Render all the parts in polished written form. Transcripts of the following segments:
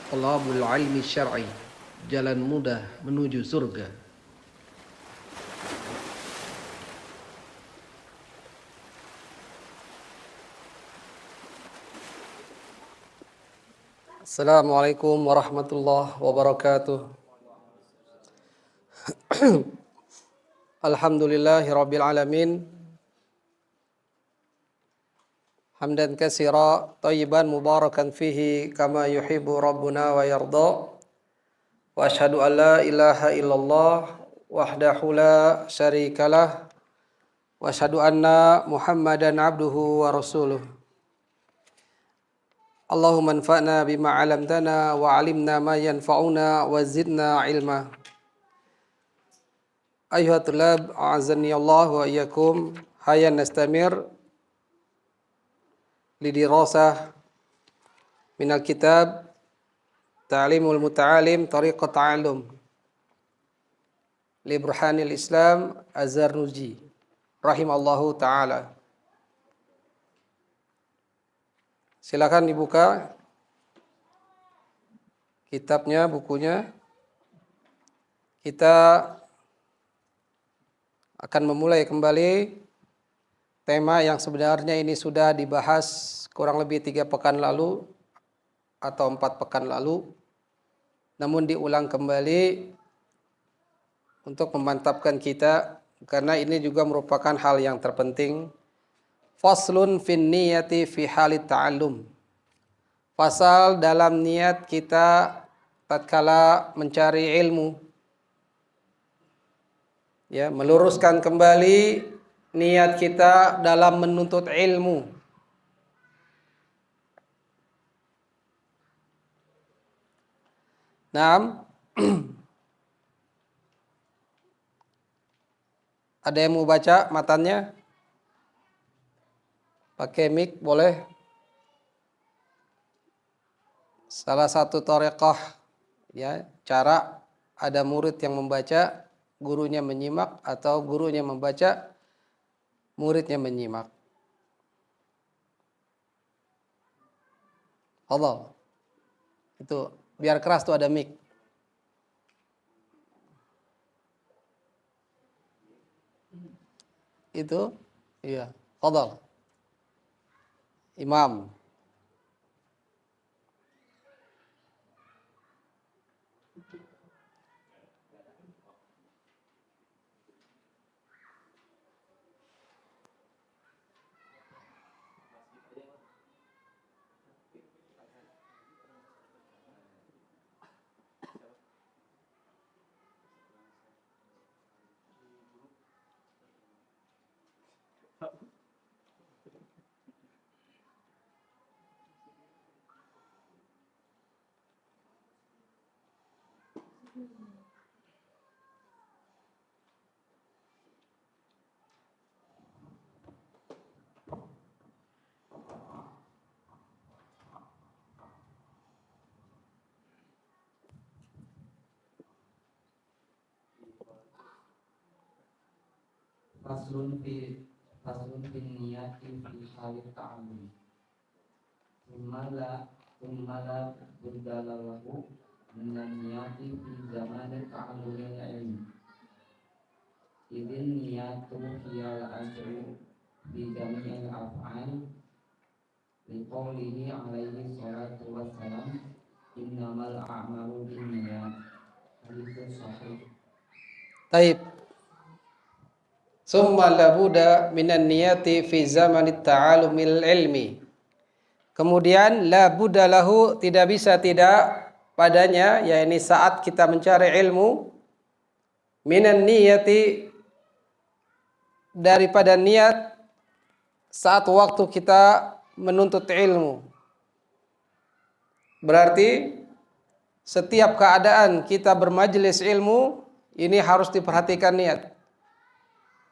Talabul ilmi syar'i, jalan mudah menuju surga. Assalamualaikum warahmatullahi wabarakatuh. Alhamdulillahi rabbil alamin. Hamdan katsira thayyiban mubarakan fihi kama yuhibbu rabbuna wa yarda. Wa asyhadu an la ilaha illallah wahdahu la syarikalah. Wa asyhadu anna Muhammadan abduhu wa rasuluh. Allahumma anfa'na bima 'allamtana wa 'allimna ma yanfa'una wa zidna ilma. Ayuhat tulab, a'azani Allah wa iyyakum, hayya nastamir lidirasah minal kitab Ta'limul Muta'alim Tariqat Ta'allum li Burhanil Islam Az-Zarnuji rahimallahu taala. Silakan dibuka kitabnya, bukunya. Kita akan memulai kembali tema yang sebenarnya ini sudah dibahas kurang lebih 3 pekan lalu atau 4 pekan lalu, namun diulang kembali untuk memantapkan kita, karena ini juga merupakan hal yang terpenting. Faslun fin niyati fi halit ta'allum. Fasal dalam niat kita tatkala mencari ilmu. Ya, meluruskan kembali niat kita dalam menuntut ilmu. Naam. Ada yang mau baca matannya? Pakai mic boleh? Salah satu thariqah, ya, cara ada murid yang membaca, gurunya menyimak, atau gurunya membaca, muridnya menyimak. Allah. Itu biar keras tuh ada mic. Itu iya, Allah. Imam. Faslun fi niyati fi halit ta'allum. Thumma la budala lahu minan niyati fi zamanin ta'allumil ilmi. Idin niyatu hiyal asru fi jami'il af'al liqaulihi alaihi salatu wassalam innamal a'malu binniyat. Hadits sahih. Taib. Summa labuda minan niyati fi zamanit ta'alumil ilmi. Kemudian la budda lahu, tidak bisa tidak padanya, yakni saat kita mencari ilmu, minan niyati, daripada niat saat waktu kita menuntut ilmu. Berarti setiap keadaan kita bermajelis ilmu ini harus diperhatikan niat.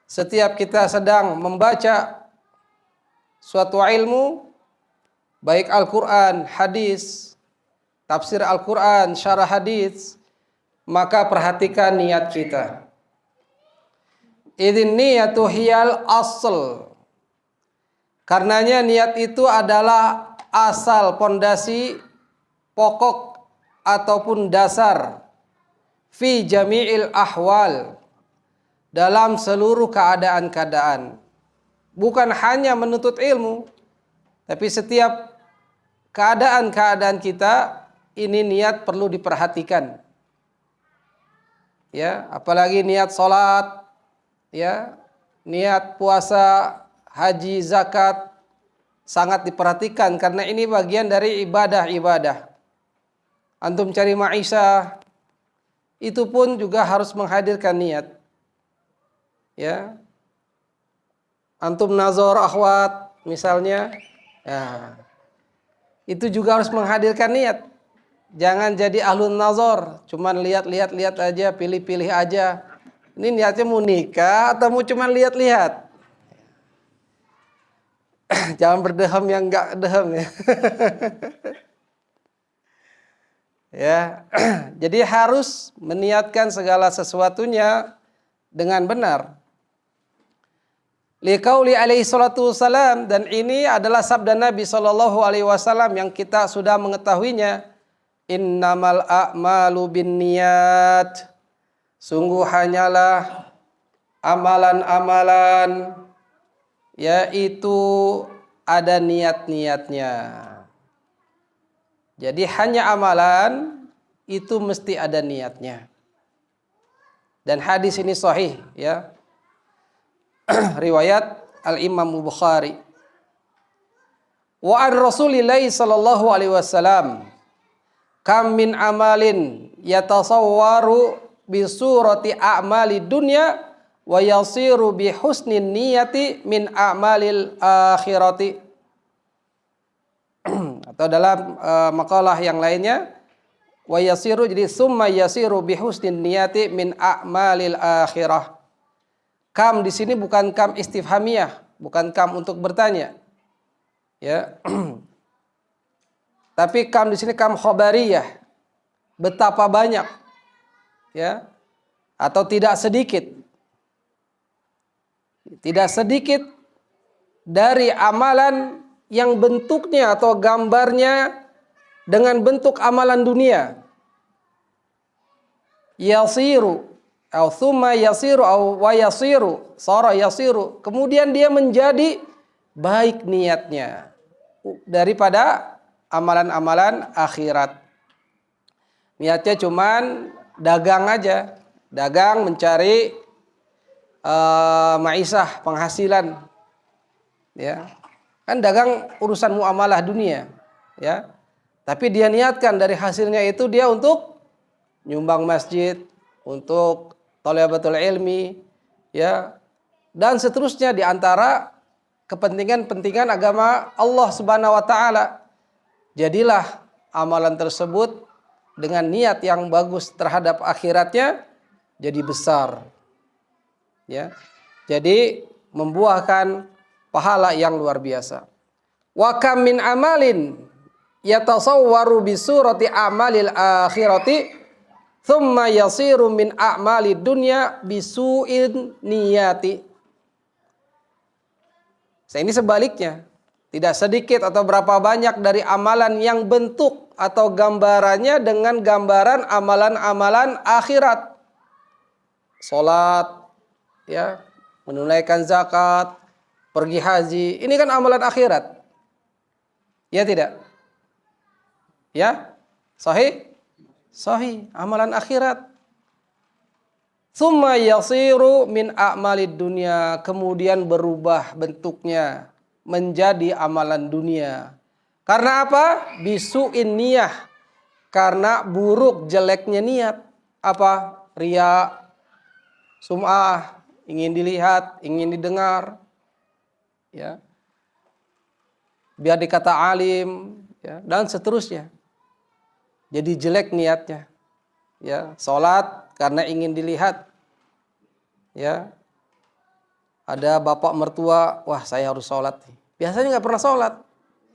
Setiap kita sedang membaca suatu ilmu, baik Al-Quran, hadis, tafsir Al-Quran, syarah hadis, maka perhatikan niat kita. Idin niyatu hiyal asl. Karenanya niat itu adalah asal, pondasi, pokok ataupun dasar fi jami'il ahwal, dalam seluruh keadaan-keadaan. Bukan hanya menuntut ilmu, tapi setiap keadaan-keadaan kita ini niat perlu diperhatikan. Ya, apalagi niat salat, ya, niat puasa, haji, zakat sangat diperhatikan karena ini bagian dari ibadah-ibadah. Antum cari maisha, itu pun juga harus menghadirkan niat. Ya. Antum nazar akhwat misalnya, ya, itu juga harus menghadirkan niat. Jangan jadi ahlun nazar, cuman lihat-lihat aja, pilih-pilih aja. Ini niatnya mau nikah atau mau cuman lihat-lihat? Jangan berdehem yang enggak dehem ya. Ya. Jadi harus meniatkan segala sesuatunya dengan benar. Liqauli alaihi salatu wassalam, dan ini adalah sabda Nabi sallallahu alaihi wasallam yang kita sudah mengetahuinya. Innamal a'malu binniyat. Sungguh hanyalah amalan-amalan yaitu ada niat-niatnya. Jadi hanya amalan itu mesti ada niatnya. Dan hadis ini sahih ya. Riwayat Al-Imam Bukhari. Wa an Rasulillah sallallahu alaihi wasallam, kam min amalin yatasawwaru bi surati a'mali dunya wa yasiru bi husnin niyati min a'malil akhirati. Atau dalam makalah yang lainnya, wa yasiru, jadi summa yasiru bi husnin niyati min a'malil akhirah. Kam di sini bukan kam istifhamiyah, bukan kam untuk bertanya. Ya. Tapi kam di sini kam khobariyah. Betapa banyak. Ya. Atau tidak sedikit. Tidak sedikit dari amalan yang bentuknya atau gambarnya dengan bentuk amalan dunia. Yasiru au thumma yasiru au wa yasiru, sara yasiru, kemudian dia menjadi baik niatnya daripada amalan-amalan akhirat. Niatnya cuman dagang aja, dagang mencari maisah, penghasilan. Ya. Kan dagang urusan muamalah dunia, ya. Tapi dia niatkan dari hasilnya itu dia untuk nyumbang masjid, untuk thalabatul ilmi, ya, dan seterusnya di antara kepentingan-pentingan agama Allah Subhanahu wa taala. Jadilah amalan tersebut dengan niat yang bagus terhadap akhiratnya jadi besar. Ya. Jadi membuahkan pahala yang luar biasa. Wa kam min amalin yatasawwaru bi surati amalil akhirati thumma yasiru min a'mali dunya bisu'in niyati. Ini sebaliknya. Tidak sedikit atau berapa banyak dari amalan yang bentuk atau gambarannya dengan gambaran amalan-amalan akhirat. Salat, ya, menunaikan zakat, pergi haji. Ini kan amalan akhirat. Ya tidak? Ya? Sahih? Sahih, amalan akhirat. Tsumma yasiru min a'malid dunya, kemudian berubah bentuknya menjadi amalan dunia. Karena apa? Bisu'in niyah. Karena buruk jeleknya niat. Apa? Riya, sum'ah, ingin dilihat, ingin didengar. Ya. Biar dikata alim, ya, dan seterusnya. Jadi jelek niatnya. Ya, salat karena ingin dilihat. Ya. Ada bapak mertua, wah saya harus salat. Biasanya nggak pernah salat.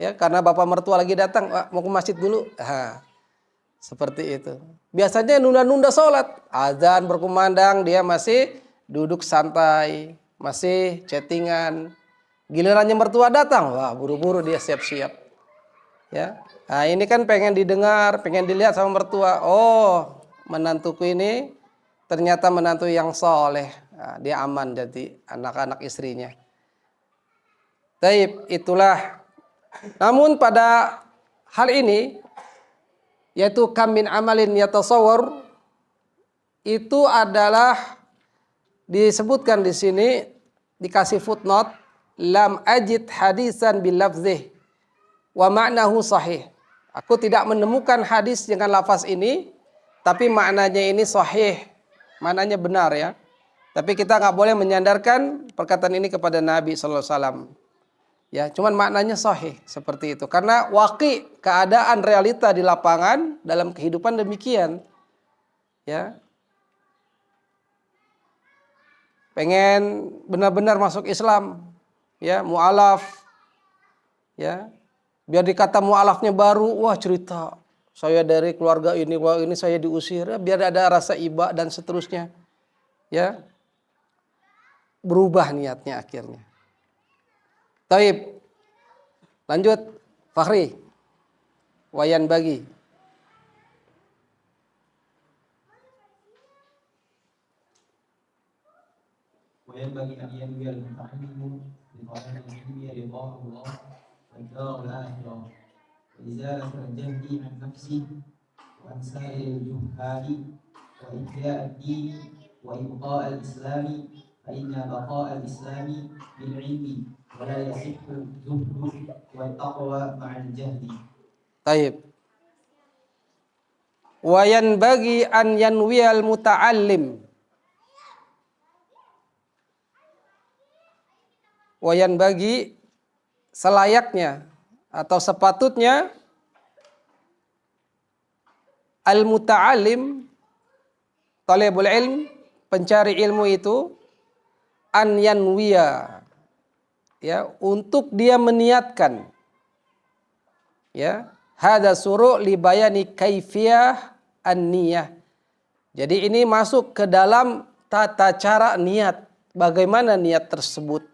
Ya, karena bapak mertua lagi datang, wah, mau ke masjid dulu. Seperti itu. Biasanya nunda-nunda salat. Azan berkumandang, dia masih duduk santai, masih chattingan. Gilirannya mertua datang, wah buru-buru dia siap-siap. Ya. Nah, ini kan pengen didengar, pengen dilihat sama mertua. Oh, menantuku ini ternyata menantu yang soleh. Nah, dia aman jadi anak-anak istrinya. Taib, itulah. Namun pada hal ini, yaitu kam min amalin yatasawwar, itu adalah disebutkan di sini, dikasih footnote, lam ajid hadisan bil lafzih wa ma'nahu sahih. Aku tidak menemukan hadis dengan lafaz ini, tapi maknanya ini sahih, maknanya benar ya. Tapi kita nggak boleh menyandarkan perkataan ini kepada Nabi sallallahu alaihi wasallam. Ya, cuman maknanya sahih seperti itu. Karena waqi, keadaan realita di lapangan dalam kehidupan demikian. Ya. Pengen benar-benar masuk Islam, ya, mualaf. Ya. Biar dikata mualafnya baru, wah cerita saya dari keluarga ini, wah ini saya diusir, ya, biar ada rasa iba dan seterusnya. Ya. Berubah niatnya akhirnya. Taib. Lanjut, Fakhri. Wayan bagi. Wayan bagi an yanwi al-muta'allimu bi talabil ilmi ridha Allah wa dar al-akhirah wa izalat al-jahli an nafsihi wa an sa'il al-juhali wa ihya' ad-din wa ibqa' al-islami fa inna baqa' al-islami bil ilmi wa la yasihhu zuhdu wa taqwa ma'al jahli. Taib. Wayan bagi an yanwiyal muta'allim. Wayan bagi selayaknya atau sepatutnya al muta'allim, talibul ilm, pencari ilmu itu, an yanwiya, ya, untuk dia meniatkan, ya, hada suru' li bayani kaifiyah an-niyah. Jadi ini masuk ke dalam tata cara niat, bagaimana niat tersebut.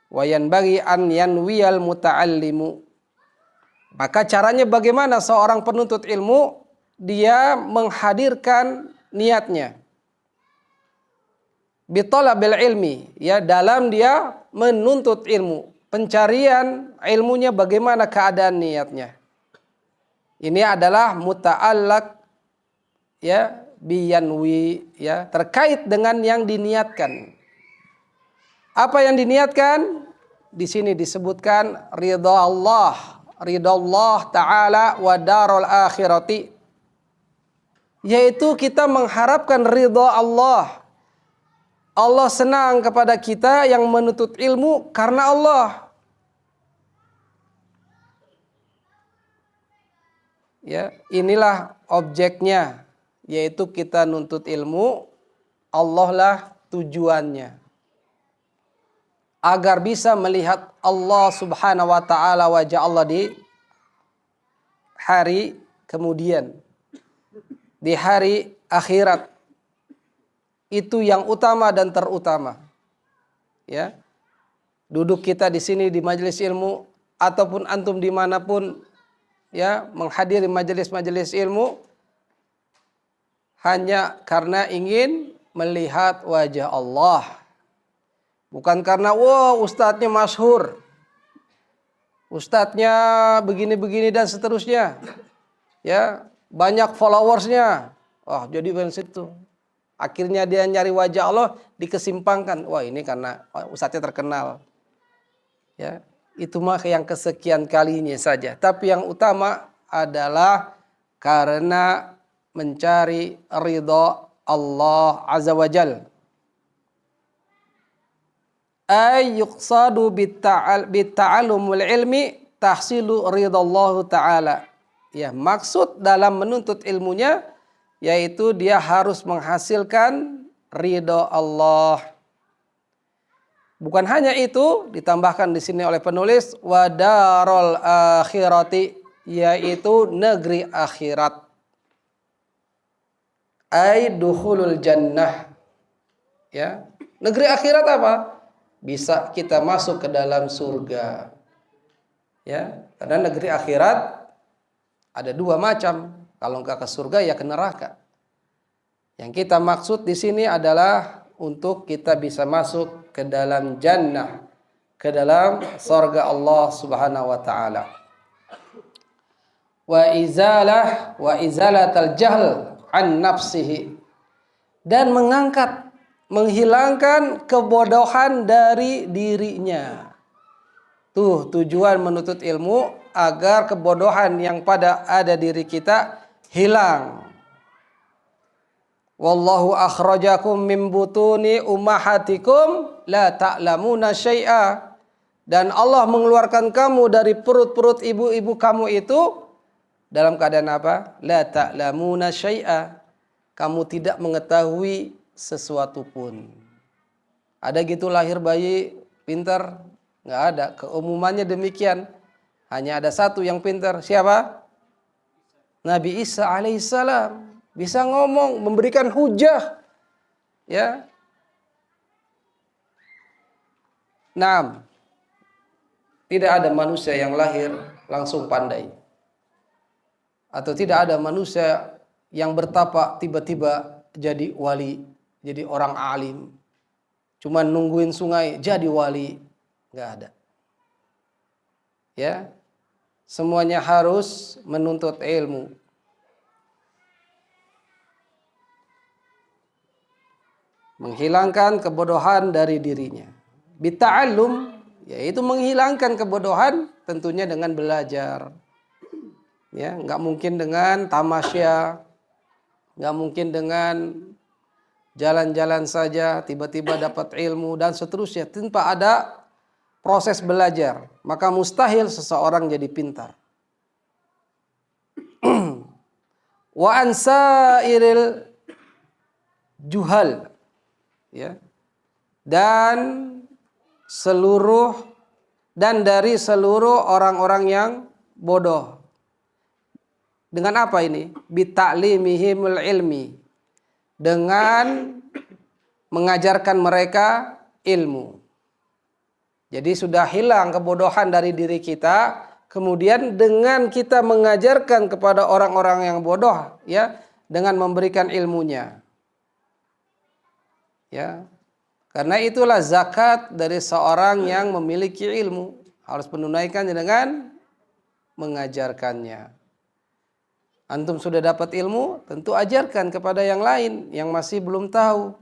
Wayan bagi an yanwiyal muta'allimu. Maka caranya bagaimana seorang penuntut ilmu dia menghadirkan niatnya. Bitalabil ilmi, ya, dalam dia menuntut ilmu. Pencarian ilmunya bagaimana keadaan niatnya. Ini adalah muta'allaq, ya, biyanwi, ya, terkait dengan yang diniatkan. Apa yang diniatkan? Di sini disebutkan ridha Allah Ta'ala wa darul akhirati. Yaitu kita mengharapkan ridha Allah. Allah senang kepada kita yang menuntut ilmu karena Allah. Ya, inilah objeknya, yaitu kita nuntut ilmu, Allah lah tujuannya. Agar bisa melihat Allah subhanahu wa ta'ala wajah Allah di hari kemudian. Di hari akhirat. Itu yang utama dan terutama. Ya. Duduk kita di sini di majelis ilmu, ataupun antum dimanapun, ya, menghadiri majelis-majelis ilmu, hanya karena ingin melihat wajah Allah. Bukan karena wah ustadznya masyhur, ustadznya begini-begini dan seterusnya, ya, banyak followersnya, wah jadi fans itu. Akhirnya dia nyari wajah Allah, dikesimpangkan, wah ini karena ustadznya terkenal, ya, itu mah yang kesekian kalinya saja. Tapi yang utama adalah karena mencari ridha Allah azza wajal. Ay yuqsadu bitta'allumul ilmi tahsilu ridallahu ta'ala. Ya, maksud dalam menuntut ilmunya yaitu dia harus menghasilkan ridha Allah. Bukan hanya itu, ditambahkan di sini oleh penulis wa darul akhirati, yaitu negeri akhirat. Ay dukhulul jannah. Ya, negeri akhirat apa? Bisa kita masuk ke dalam surga. Ya, karena negeri akhirat Ada dua macam. Kalau enggak ke surga ya ke neraka. Yang kita maksud di sini adalah untuk kita bisa masuk ke dalam jannah, ke dalam surga Allah Subhanahu wa taala. Wa izalatal jahl an nafsihi, dan menghilangkan kebodohan dari dirinya. Tuh tujuan menuntut ilmu, agar kebodohan yang ada diri kita hilang. Wallahu akhrajakum min butuni ummahatikum la ta'lamuna syai'a. Dan Allah mengeluarkan kamu dari perut-perut ibu-ibu kamu itu dalam keadaan apa? La ta'lamuna syai'a. Kamu tidak mengetahui sesuatu pun. Ada gitu lahir bayi pintar? Nggak ada. Keumumannya demikian. Hanya ada satu yang pintar. Siapa? Nabi Isa alaihissalam. Bisa ngomong, memberikan hujah. Ya. Naam. Tidak ada manusia yang lahir langsung pandai. Atau tidak ada manusia yang bertapak tiba-tiba jadi wali, jadi orang alim. Cuma nungguin sungai jadi wali. Nggak ada. Ya. Semuanya harus menuntut ilmu. Menghilangkan kebodohan dari dirinya. Bita'allum, yaitu menghilangkan kebodohan tentunya dengan belajar. Ya, nggak mungkin dengan tamasya, nggak mungkin dengan jalan-jalan saja tiba-tiba dapat ilmu dan seterusnya tanpa ada proses belajar. Maka mustahil seseorang jadi pintar. Wa ansairil juhal, ya, dan dari seluruh orang-orang yang bodoh. Dengan apa ini? Bita'limihimul ilmi, dengan mengajarkan mereka ilmu. Jadi sudah hilang kebodohan dari diri kita, kemudian dengan kita mengajarkan kepada orang-orang yang bodoh, ya, dengan memberikan ilmunya. Ya. Karena itulah zakat dari seorang yang memiliki ilmu, harus menunaikan dengan mengajarkannya. Antum sudah dapat ilmu, tentu ajarkan kepada yang lain yang masih belum tahu.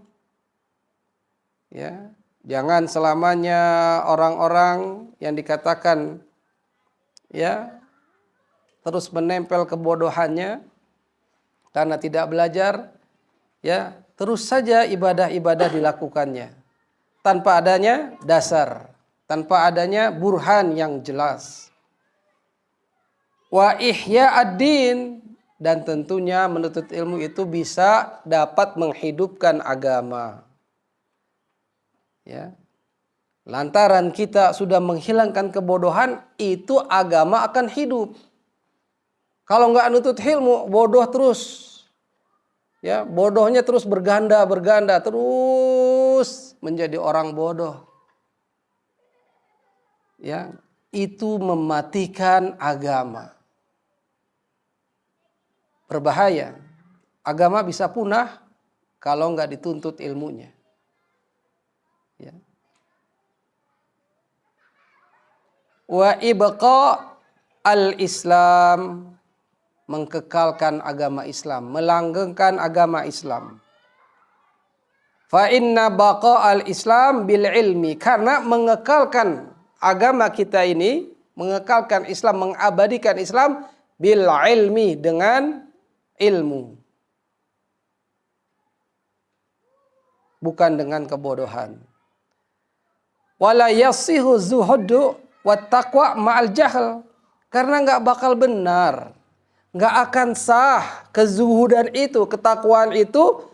Ya, jangan selamanya orang-orang yang dikatakan, ya, terus menempel kebodohannya karena tidak belajar, ya, terus saja ibadah-ibadah dilakukannya tanpa adanya dasar, tanpa adanya burhan yang jelas. Wa ihya ad-din, dan tentunya menuntut ilmu itu bisa dapat menghidupkan agama. Ya. Lantaran kita sudah menghilangkan kebodohan, itu agama akan hidup. Kalau nggak nuntut ilmu, bodoh terus. Ya, bodohnya terus berganda, terus menjadi orang bodoh. Ya, itu mematikan agama. Berbahaya. Agama bisa punah kalau nggak dituntut ilmunya. Ya. Wa ibqa al-Islam, mengkekalkan agama Islam, melanggengkan agama Islam. Fa inna baqa al-Islam bil ilmi, karena mengekalkan agama kita ini, mengekalkan Islam, mengabadikan Islam bil ilmi, dengan ilmu, bukan dengan kebodohan. Wala yasihu zuhudu wat taqwa ma'al jahl, karena nggak bakal benar, nggak akan sah kezuhudan itu, ketakwaan itu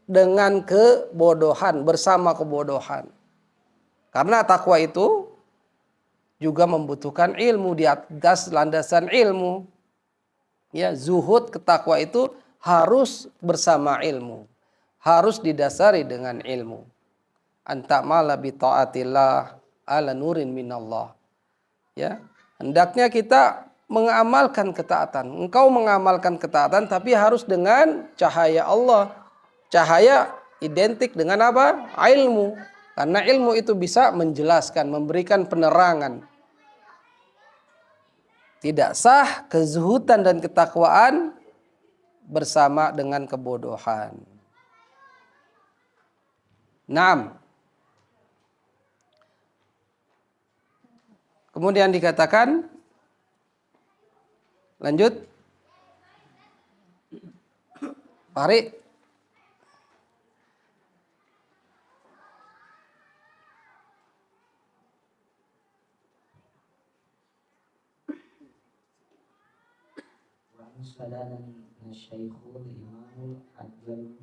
dengan kebodohan, bersama kebodohan. Karena takwa itu juga membutuhkan ilmu, di atas landasan ilmu. Ya, zuhud, ketakwa itu harus bersama ilmu, harus didasari dengan ilmu. Antamala bi taatillah ala nurin minallah. Ya, hendaknya kita mengamalkan ketaatan. Engkau mengamalkan ketaatan tapi harus dengan cahaya Allah. Cahaya identik dengan apa? Ilmu. Karena ilmu itu bisa menjelaskan, memberikan penerangan. Tidak sah kezuhudan dan ketakwaan bersama dengan kebodohan. Naam. Kemudian dikatakan, lanjut. Fahri. Musadanan Syekhul Imamul Ad-Dajalul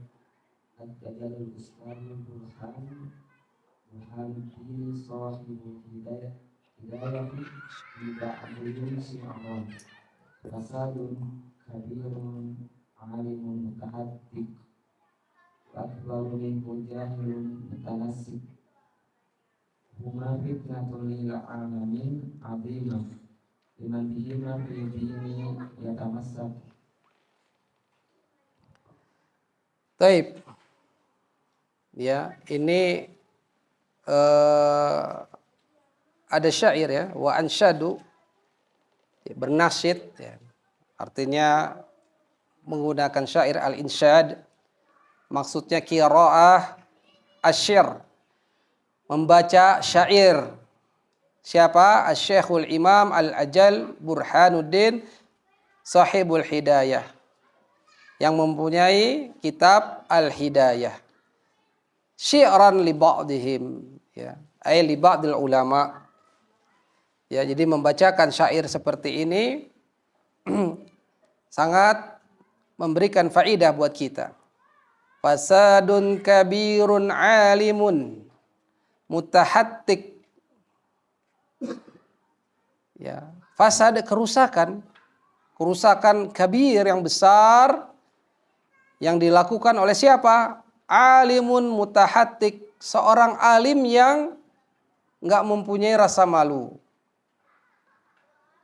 Ustadzul Burhanuddin Shahibul Hidayah Bida'abudun Si'awan Fasadun Kabirun Alimun Mutahattik Akbaru minhu Jahilun Mutanassib Huma fitnatul lil alamin azimah liman bihima fi dini yatamassak. Taib. Ya, ini ada syair ya, wa ansyadu, bernasyid ya. Artinya menggunakan syair al-insyad, maksudnya qiraah asyir, membaca syair. Siapa? Asy-Syekhul Imam Al-Ajal Burhanuddin Shahibul Hidayah, yang mempunyai kitab Al-Hidayah. Syi'ran li ba'dihim, ya, ay li ba'dil ulama. Ya, jadi membacakan syair seperti ini sangat memberikan faidah buat kita. Fasadun kabirun alimun mutahattik. Ya, fasad, kerusakan kabir yang besar yang dilakukan oleh siapa? Alimun mutahattik, seorang alim yang enggak mempunyai rasa malu.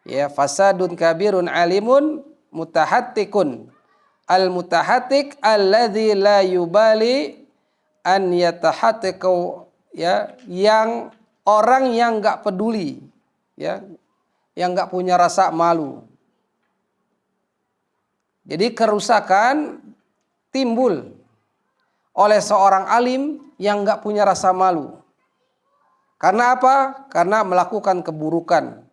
Ya, fasadun kabirun alimun mutahattikun. Al mutahattik alladzi la yubali an yatahattiku, ya, yang orang yang enggak peduli, ya, yang enggak punya rasa malu. Jadi kerusakan timbul oleh seorang alim yang enggak punya rasa malu. Karena apa? Karena melakukan keburukan.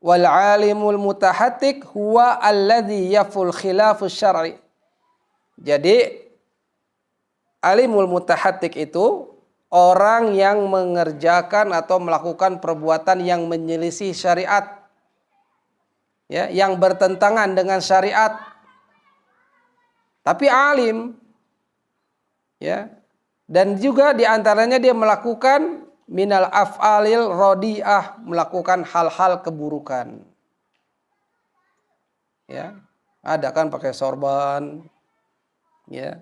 Wal alimul mutahattik huwa alladzi yaful khilafus syar'i. Jadi alimul mutahattik itu orang yang mengerjakan atau melakukan perbuatan yang menyelisih syariat, ya, yang bertentangan dengan syariat. Tapi alim, ya, dan juga diantaranya dia melakukan minal af'alil rodi'ah, melakukan hal-hal keburukan. Ya, ada kan pakai sorban, ya.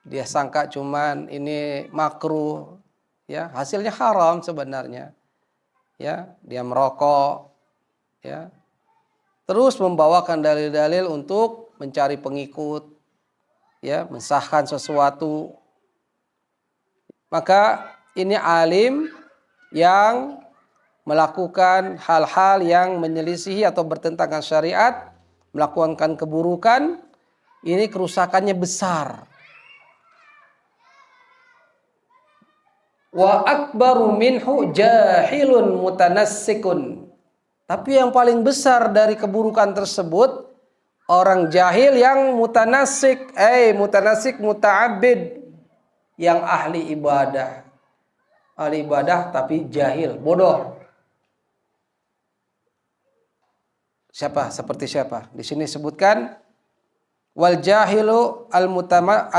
Dia sangka cuman ini makruh, ya, hasilnya haram sebenarnya. Ya, dia merokok, ya. Terus membawakan dalil-dalil untuk mencari pengikut, ya, mensahkan sesuatu. Maka ini alim yang melakukan hal-hal yang menyelisihi atau bertentangan syariat, melakukan keburukan, ini kerusakannya besar. Wa akbaru minhu jahilun mutanassikun. Tapi yang paling besar dari keburukan tersebut, orang jahil yang mutanassik, mutanassik muta'abbid, yang ahli ibadah. Ahli ibadah tapi jahil, bodoh. Siapa? Seperti siapa? Di sini sebutkan wal jahilu al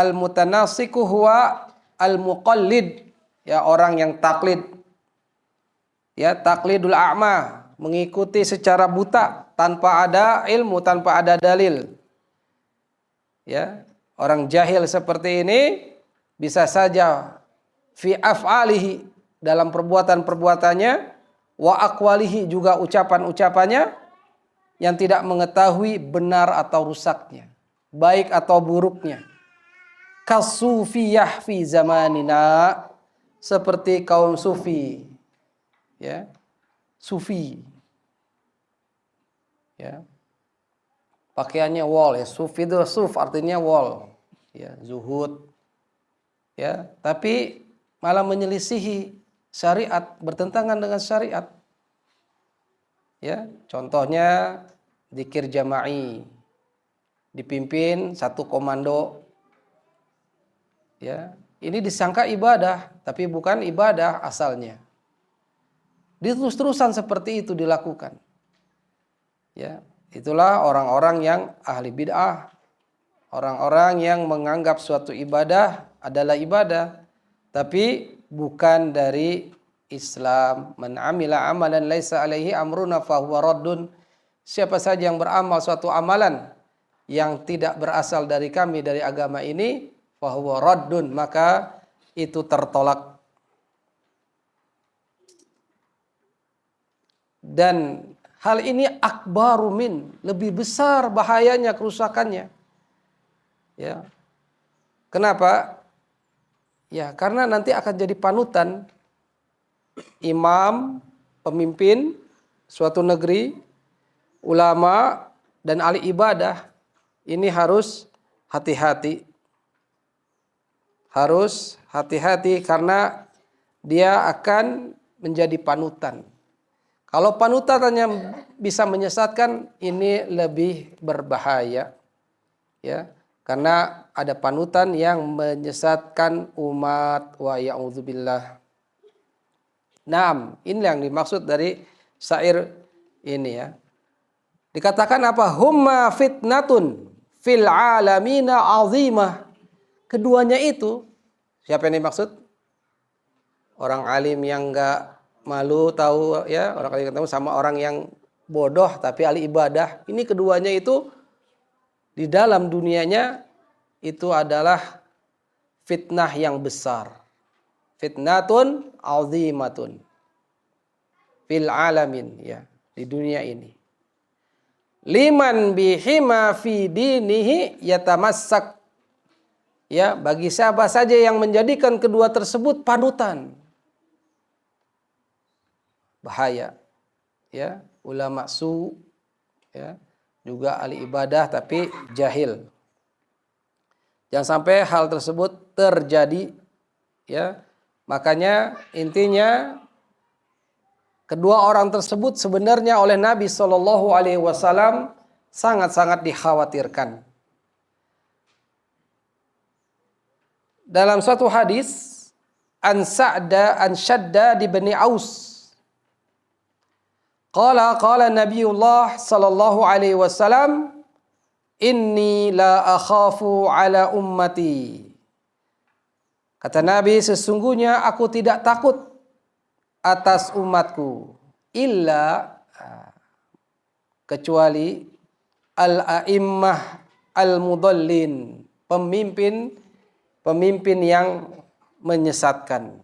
mutanassiku huwa al muqallid. Ya, orang yang taklid, ya, taklidul a'ma, mengikuti secara buta tanpa ada ilmu, tanpa ada dalil. Ya, orang jahil seperti ini bisa saja fi af'alihi, dalam perbuatan-perbuatannya, wa aqwalihi, juga ucapan-ucapannya, yang tidak mengetahui benar atau rusaknya, baik atau buruknya. Kasufiyah fi zamanina, seperti kaum sufi, ya, sufi, ya, pakaiannya wol, ya, sufi itu suf artinya wol, ya, zuhud, ya, tapi malah menyelisihi syariat, bertentangan dengan syariat. Ya, contohnya zikir jama'i dipimpin satu komando. Ya, ini disangka ibadah, tapi bukan ibadah asalnya. Terus-terusan seperti itu dilakukan. Ya, itulah orang-orang yang ahli bid'ah, orang-orang yang menganggap suatu ibadah adalah ibadah, tapi bukan dari Islam. Man amila amalan laisa alaihi amruna fahuwa raddun. Siapa saja yang beramal suatu amalan yang tidak berasal dari kami, dari agama ini, fahuwa raddun, maka itu tertolak. Dan hal ini akbaru min, lebih besar bahayanya, kerusakannya. Ya. Kenapa? Ya, karena nanti akan jadi panutan imam, pemimpin suatu negeri, ulama, dan ahli ibadah. Ini harus hati-hati. Harus hati-hati karena dia akan menjadi panutan. Kalau panutannya bisa menyesatkan, ini lebih berbahaya. Ya, karena ada panutan yang menyesatkan umat, wa ya'udzubillah. Naam, ini yang dimaksud dari syair ini, ya. Dikatakan apa? Humma fitnatun fil alamina azimah. Keduanya itu, siapa yang dimaksud? Orang alim yang enggak malu tahu, ya, orang alim ketemu sama orang yang bodoh tapi ahli ibadah. Ini keduanya itu di dalam dunianya itu adalah fitnah yang besar. Fitnatun azimatun fil alamin, ya, di dunia ini. Liman bihima fi dinihi yatamassak. Ya, bagi siapa saja yang menjadikan kedua tersebut panutan. Bahaya. Ya, ulama su, ya, juga ahli ibadah tapi jahil. Jangan sampai hal tersebut terjadi, ya. Makanya intinya kedua orang tersebut sebenarnya oleh Nabi SAW sangat-sangat dikhawatirkan. Dalam suatu hadis, an Shaddad bin Aus, qala Nabiullah sallallahu alaihi wasallam, inni la akhafu ala ummati. Kata Nabi, sesungguhnya aku tidak takut atas umatku, illa, kecuali al-a'immah al-mudallin, pemimpin yang menyesatkan.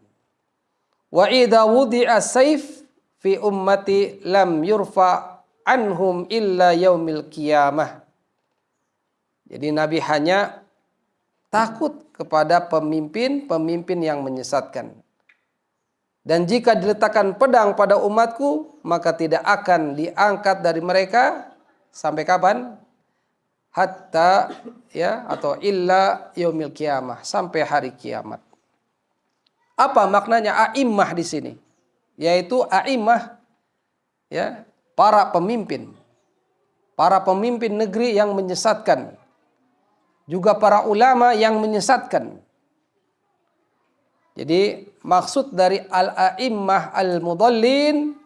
Wa idza wudi'a saif fi ummati lam yurfa anhum illa yaumil qiyamah. Jadi Nabi hanya takut kepada pemimpin yang menyesatkan. Dan jika diletakkan pedang pada umatku, maka tidak akan diangkat dari mereka sampai kapan? Hatta, ya, atau illa yaumil qiyamah, sampai hari kiamat. Apa maknanya a'immah di sini? Yaitu a'immah, ya, para pemimpin negeri yang menyesatkan. Juga para ulama yang menyesatkan. Jadi maksud dari al-a'immah al-mudallin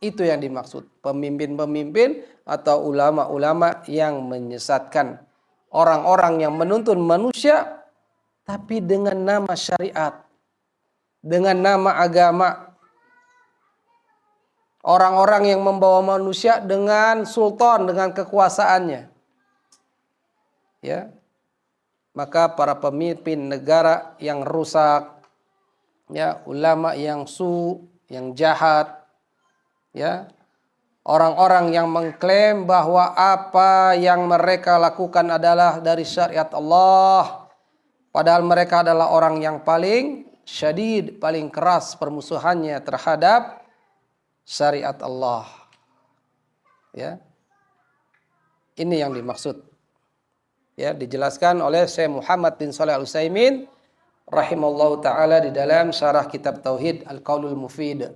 itu yang dimaksud. Pemimpin-pemimpin atau ulama-ulama yang menyesatkan. Orang-orang yang menuntun manusia tapi dengan nama syariat. Dengan nama agama. Orang-orang yang membawa manusia dengan sultan, dengan kekuasaannya. Ya. Maka para pemimpin negara yang rusak, ya, ulama yang yang jahat, ya, Orang-orang yang mengklaim bahwa apa yang mereka lakukan adalah dari syariat Allah, padahal mereka adalah orang yang paling syadid, paling keras permusuhannya terhadap syariat Allah. Ya. Ini yang dimaksud. Ya, dijelaskan oleh Syekh Muhammad bin Shalih Al-Utsaimin rahimallahu taala di dalam syarah kitab Tauhid Al-Qaulul Mufid.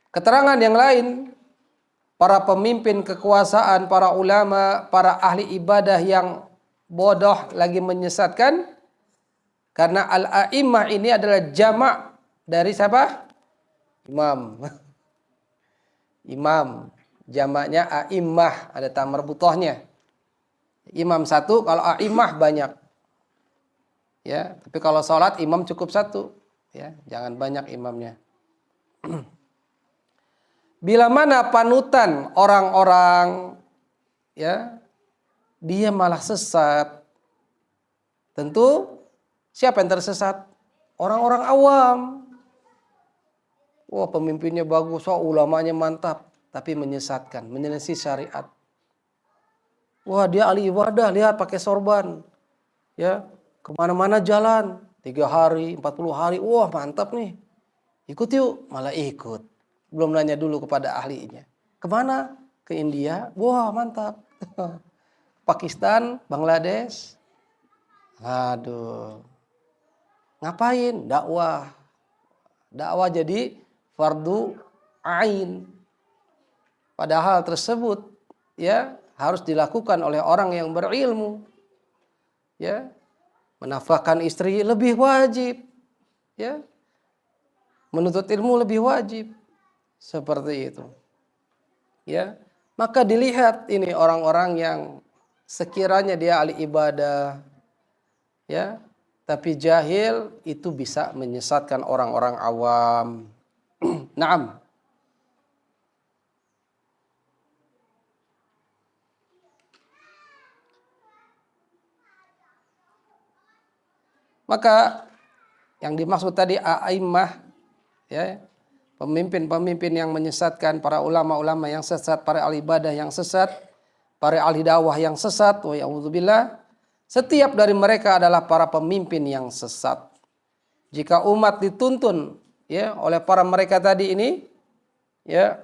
Keterangan yang lain, para pemimpin kekuasaan, para ulama, para ahli ibadah yang bodoh lagi menyesatkan, karena al-a'immah ini adalah jamak dari siapa? Imam. Imam, jamaknya a'immah, ada ta marbuthahnya. Imam satu, kalau a'immah banyak. Ya, tapi kalau sholat imam cukup satu, ya, jangan banyak imamnya. Bila mana panutan orang-orang, ya, dia malah sesat. Tentu siapa yang tersesat? Orang-orang awam. Wah, pemimpinnya bagus, wah, ulamanya mantap, tapi menyesatkan, menyelisih syariat. Wah, dia ahli ibadah, lihat pakai sorban, ya, kemana-mana jalan, 3 hari, 40 hari, wah mantap nih, ikut yuk, malah ikut. Belum nanya dulu kepada ahlinya. Kemana? Ke India. Wah mantap. Pakistan, Bangladesh. Aduh. Ngapain? Dakwah. Dakwah jadi fardu ain. Padahal tersebut ya harus dilakukan oleh orang yang berilmu. Ya. Menafkahkan istri lebih wajib. Ya. Menuntut ilmu lebih wajib. Seperti itu. Ya, maka dilihat ini orang-orang yang sekiranya dia ahli ibadah, ya, tapi jahil, itu bisa menyesatkan orang-orang awam. Naam. Maka yang dimaksud tadi a'immah, ya, pemimpin-pemimpin yang menyesatkan, para ulama-ulama yang sesat, para ahli ibadah yang sesat, para ahli dakwah yang sesat, wa ya'udzubillah, setiap dari mereka adalah para pemimpin yang sesat. Jika umat dituntun ya oleh para mereka tadi ini, ya,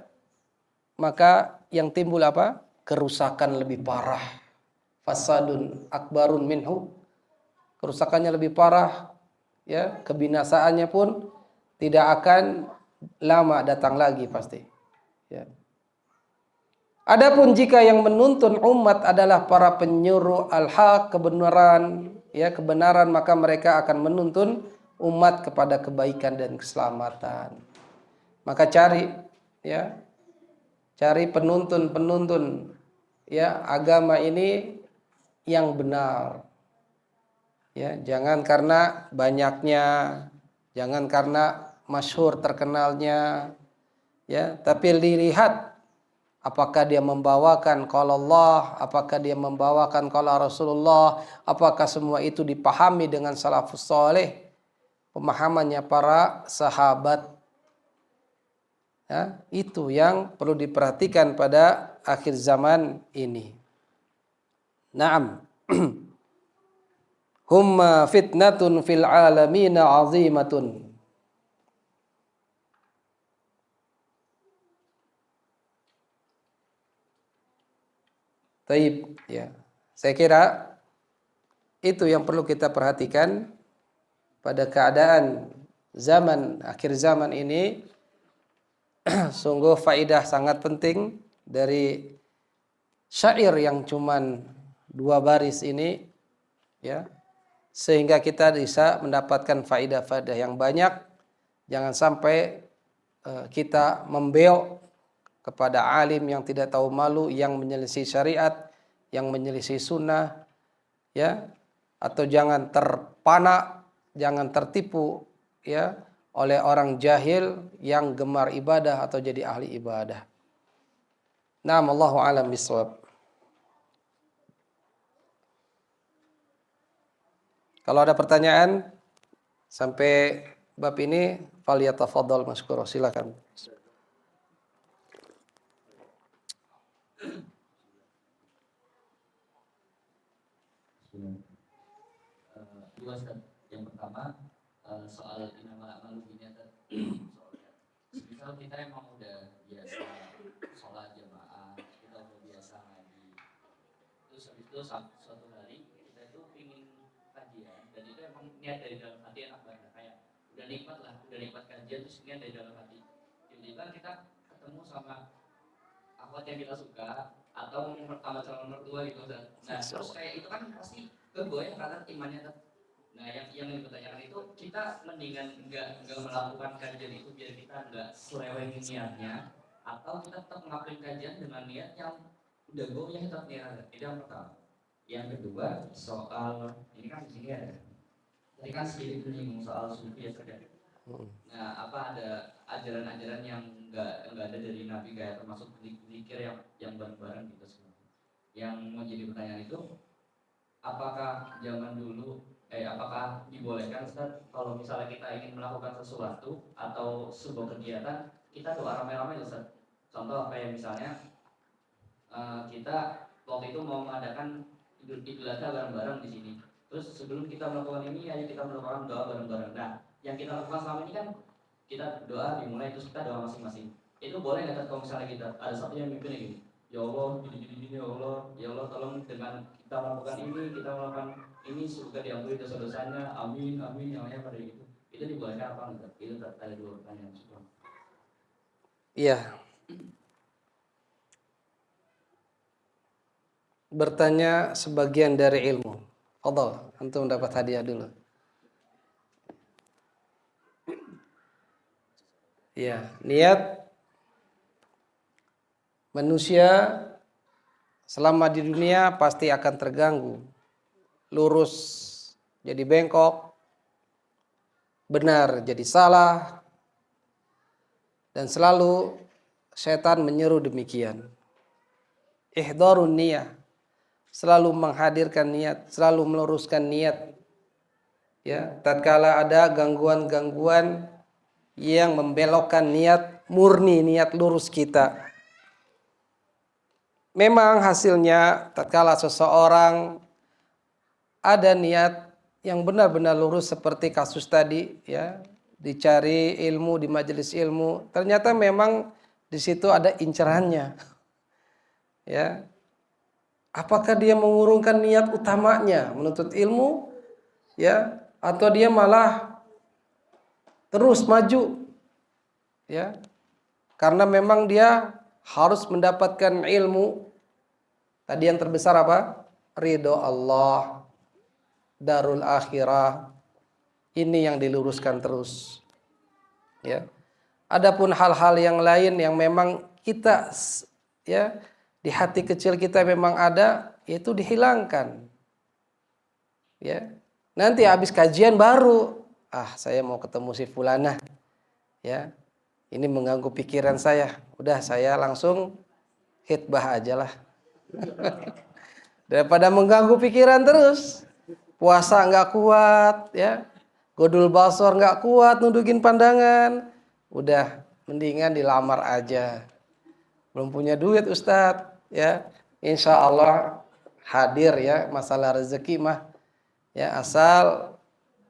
maka yang timbul apa? Kerusakan lebih parah. Fasadun akbarun minhu. Kerusakannya lebih parah, ya, kebinasaannya pun tidak akan lama datang lagi pasti. Ya. Adapun jika yang menuntun umat adalah para penyuruh al-haq, kebenaran, ya, kebenaran, maka mereka akan menuntun umat kepada kebaikan dan keselamatan. Maka cari, ya, cari penuntun-penuntun, ya, agama ini yang benar. Ya, jangan karena banyaknya, jangan karena masyhur terkenalnya, ya, tapi dilihat apakah dia membawakan qala Allah, apakah dia membawakan qala Rasulullah, apakah semua itu dipahami dengan salafus saleh, pemahamannya para sahabat. Ya, itu yang perlu diperhatikan pada akhir zaman ini. Naam. Humma fitnatun fil alamina azimatun. Taib, ya. Saya kira itu yang perlu kita perhatikan pada keadaan zaman akhir zaman ini. Sungguh faidah sangat penting dari syair yang cuman 2 baris ini, ya, sehingga kita bisa mendapatkan faidah-faidah yang banyak. Jangan sampai kita membeok kepada alim yang tidak tahu malu, yang menyelisih syariat, yang menyelisih sunnah, ya, atau jangan terpana, jangan tertipu, ya, oleh orang jahil yang gemar ibadah atau jadi ahli ibadah. Naam, Allahu a'lam bishawab. Kalau ada pertanyaan sampai bab ini, falyatafaddal masykur, silakan. Dua Ustaz. Yang pertama soal innamal a'malu binniyat. Misal kita emang udah biasa sholat jamaah, kita udah biasa ngaji, terus habis itu suatu hari kita itu pingin kajian, dan itu emang niat dari dalam hati enak banget, kayak udah nikmat kajian, terus niat dari dalam hati. Tiba-tiba kita ketemu sama akhwat yang kita suka atau sama calon mertua gitu. Nah terus kayak itu kan pasti kegoyang karena imannya. Nah yang dipertanyakan itu, kita mendingan nggak melakukan kajian itu biar kita nggak seleweng niatnya, atau kita tetap ngelakuin kajian dengan niat yang udah goyah tetap niat. Itu yang pertama. Yang kedua soal ini kan di sini ada, tadi kan sedikit menyinggung soal sufi ya saja. Nah apa ada ajaran-ajaran yang nggak ada dari Nabi, kayak termasuk zikir yang bareng-bareng gitu semua. Yang mau jadi pertanyaan itu, apakah zaman dulu apakah dibolehkan Ustaz kalau misalnya kita ingin melakukan sesuatu atau sebuah kegiatan, kita doa rame-rame Ustaz? Contoh kayak misalnya kita waktu itu mau mengadakan Idul Adha bareng-bareng di sini. Terus sebelum kita melakukan ini, ayo kita melakukan doa bareng-bareng. Nah, yang kita lakukan selama ini kan kita doa dimulai, terus kita doa masing-masing. Itu boleh nggak kalau misalnya kita ada satu yang mimpin gini, ya Allah, gini, ya Allah tolong dengan kita melakukan ini surga diampuni dosa-dosanya, amin, namanya pada gitu. Itu dibolehkan apa enggak? Itu ada dua pertanyaan. Iya. Bertanya sebagian dari ilmu. Fadhal, antum dapat hadiah dulu. Ya, niat manusia selama di dunia pasti akan terganggu. Lurus jadi bengkok, benar jadi salah, dan selalu setan menyeru demikian. Ihdharun niyah, selalu menghadirkan niat, selalu meluruskan niat. Ya, tatkala ada gangguan-gangguan yang membelokkan niat murni, niat lurus kita. Memang hasilnya tatkala seseorang ada niat yang benar-benar lurus seperti kasus tadi, ya, dicari ilmu di majelis ilmu, ternyata memang di situ ada incerannya, ya. Apakah dia mengurungkan niat utamanya menuntut ilmu, ya, atau dia malah terus maju, ya, karena memang dia harus mendapatkan ilmu. Tadi yang terbesar apa? Ridho Allah, darul akhirah. Ini yang diluruskan terus, ya. Adapun hal-hal yang lain yang memang kita, ya, di hati kecil kita memang ada, itu dihilangkan, ya. Nanti habis kajian baru, saya mau ketemu si fulanah, ya, ini mengganggu pikiran saya, udah saya langsung khitbah aja lah. Daripada mengganggu pikiran terus. Puasa nggak kuat, ya, godul basor nggak kuat, nudukin pandangan, udah mendingan dilamar aja. Belum punya duit Ustadz, ya, insya Allah hadir, ya, masalah rezeki mah, ya, asal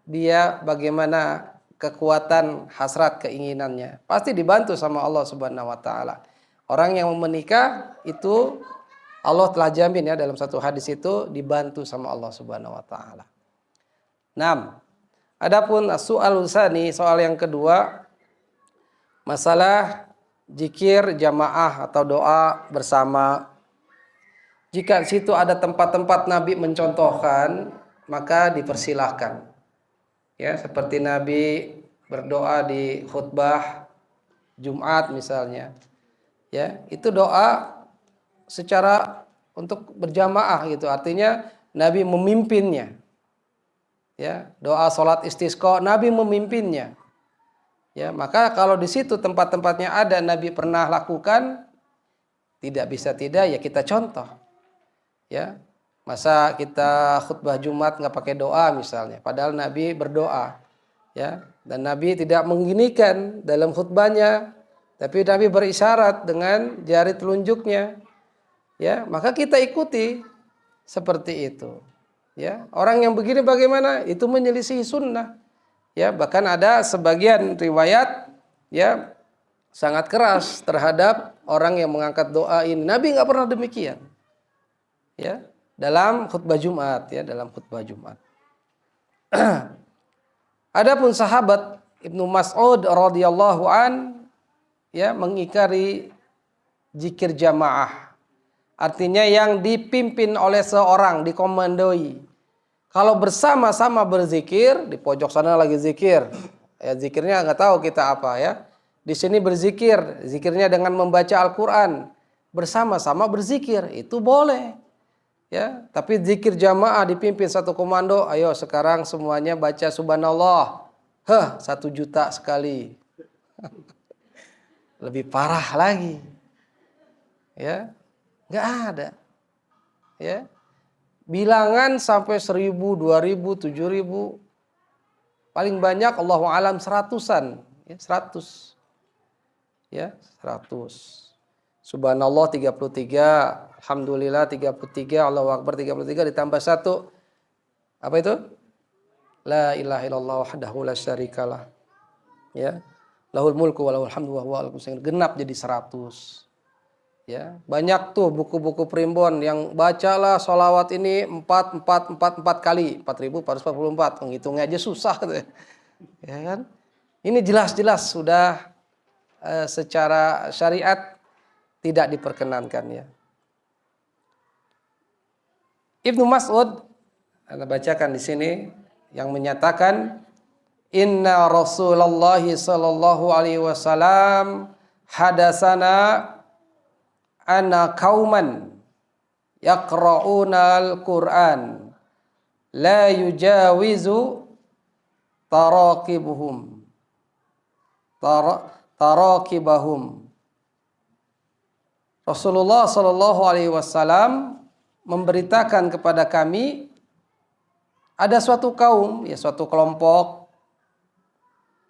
dia bagaimana kekuatan hasrat keinginannya, pasti dibantu sama Allah Subhanahu Wa Taala. Orang yang mau menikah itu Allah telah jamin, ya, dalam satu hadis itu dibantu sama Allah Subhanahu Wa Taala. 6. Adapun soal tsani, soal yang kedua, masalah zikir jamaah atau doa bersama. Jika di situ ada tempat-tempat Nabi mencontohkan, maka dipersilahkan. Ya, seperti Nabi berdoa di khutbah Jumat misalnya. Ya, itu doa secara untuk berjamaah gitu. Artinya Nabi memimpinnya. Ya, doa salat istisqa Nabi memimpinnya. Ya, maka kalau di situ tempat-tempatnya ada Nabi pernah lakukan, tidak bisa tidak, ya kita contoh. Ya, masa kita khutbah Jumat nggak pakai doa misalnya, padahal Nabi berdoa, ya, dan Nabi tidak mengginikan dalam khutbahnya, tapi Nabi berisyarat dengan jari telunjuknya, ya, maka kita ikuti seperti itu. Ya, orang yang begini bagaimana? Itu menyelisihi sunnah. Ya, bahkan ada sebagian riwayat ya sangat keras terhadap orang yang mengangkat doa ini. Nabi nggak pernah demikian. Ya, dalam khutbah Jumat ya, dalam khutbah Jumat. Adapun sahabat Ibnu Mas'ud radhiyallahu an ya mengingkari zikir jamaah. Artinya yang dipimpin oleh seorang, dikomandoi. Kalau bersama-sama berzikir, di pojok sana lagi zikir. Ya, zikirnya nggak tahu kita apa ya. Di sini berzikir, zikirnya dengan membaca Al-Qur'an. Bersama-sama berzikir, itu boleh. Ya, tapi zikir jamaah dipimpin satu komando, ayo sekarang semuanya baca subhanallah. 1 juta sekali. Lebih parah lagi. Ya, nggak ada. Ya, bilangan sampai 1000, 2000, 7000, paling banyak Allahu alam 100-an, ya, 100. Ya, 100. Subhanallah 33, alhamdulillah 33, Allahu akbar 33 ditambah 1. Apa itu? La ilaha illallah wahdahu la syarikalah. Ya. Lahul mulku wa lahul hamdu wa huwa ala kulli syai'in, genap jadi 100. Ya, banyak tuh buku-buku primbon yang bacalah sholawat ini 4 kali, 4444, menghitungnya aja susah gitu ya. Ya kan? Ini jelas-jelas sudah secara syariat tidak diperkenankan ya. Ibnu Mas'ud, Anda bacakan di sini yang menyatakan inna Rasulullah sallallahu alaihi wasallam hadasana anna qauman yaqra'una al-Qur'an la yujawizu tarakibahum. Rasulullah sallallahu alaihi wasallam memberitakan kepada kami ada suatu kaum, ya suatu kelompok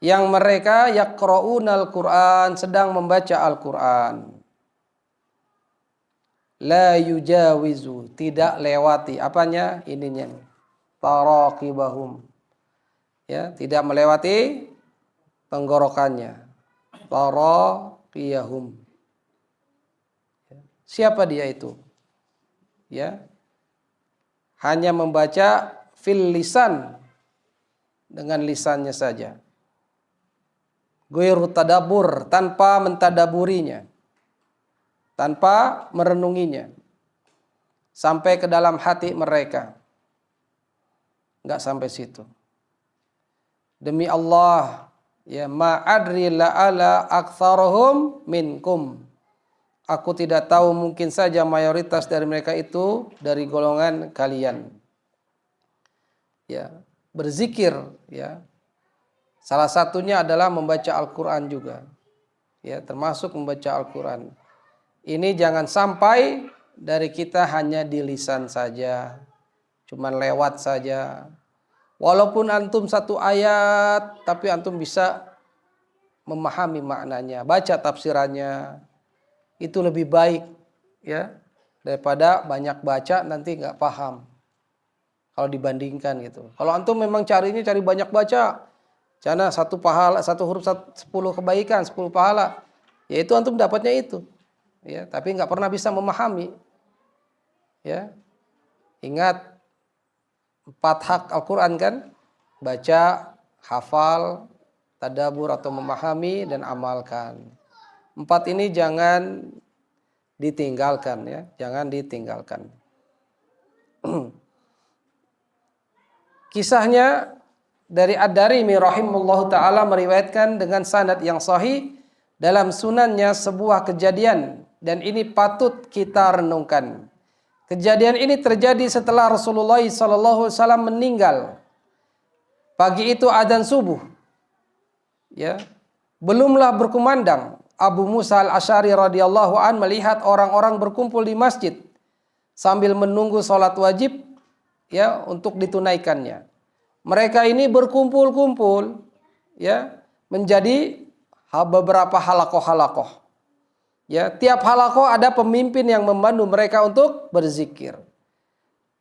yang mereka yaqra'unal Qur'an, sedang membaca Al-Qur'an. La yujawizu, tidak lewati apanya? Ininya. Taraqibahum. Ya, tidak melewati tenggorokannya. Taraqiyahum. Siapa dia itu? Ya. Hanya membaca fil lisan, dengan lisannya saja. Ghairu tadabbur, tanpa mentadaburinya, tanpa merenunginya sampai ke dalam hati mereka. Enggak sampai situ. Demi Allah, ya ma'adri la'ala aktsaruhum minkum. Aku tidak tahu, mungkin saja mayoritas dari mereka itu dari golongan kalian. Ya, berzikir ya. Salah satunya adalah membaca Al-Qur'an juga. Ya, termasuk membaca Al-Qur'an. Ini jangan sampai dari kita hanya di lisan saja, cuman lewat saja. Walaupun antum satu ayat, tapi antum bisa memahami maknanya, baca tafsirannya, itu lebih baik ya daripada banyak baca nanti nggak paham. Kalau dibandingkan gitu. Kalau antum memang cari banyak baca, karena satu pahala, satu huruf 10 kebaikan, 10 pahala, yaitu antum dapatnya itu. Ya, tapi nggak pernah bisa memahami. Ya, ingat 4 hak Al-Quran kan? Baca, hafal, tadabbur atau memahami, dan amalkan. 4 ini jangan ditinggalkan ya, jangan ditinggalkan. Kisahnya dari Ad-Darimi rahimahullahu taala meriwayatkan dengan sanad yang sahih dalam sunannya sebuah kejadian, dan ini patut kita renungkan. Kejadian ini terjadi setelah Rasulullah SAW meninggal. Pagi itu adzan subuh. Ya, belumlah berkumandang. Abu Musa al-Asy'ari radhiyallahu an melihat orang-orang berkumpul di masjid sambil menunggu sholat wajib ya untuk ditunaikannya. Mereka ini berkumpul-kumpul ya menjadi beberapa halakoh-halakoh. Ya, tiap halakoh ada pemimpin yang memandu mereka untuk berzikir.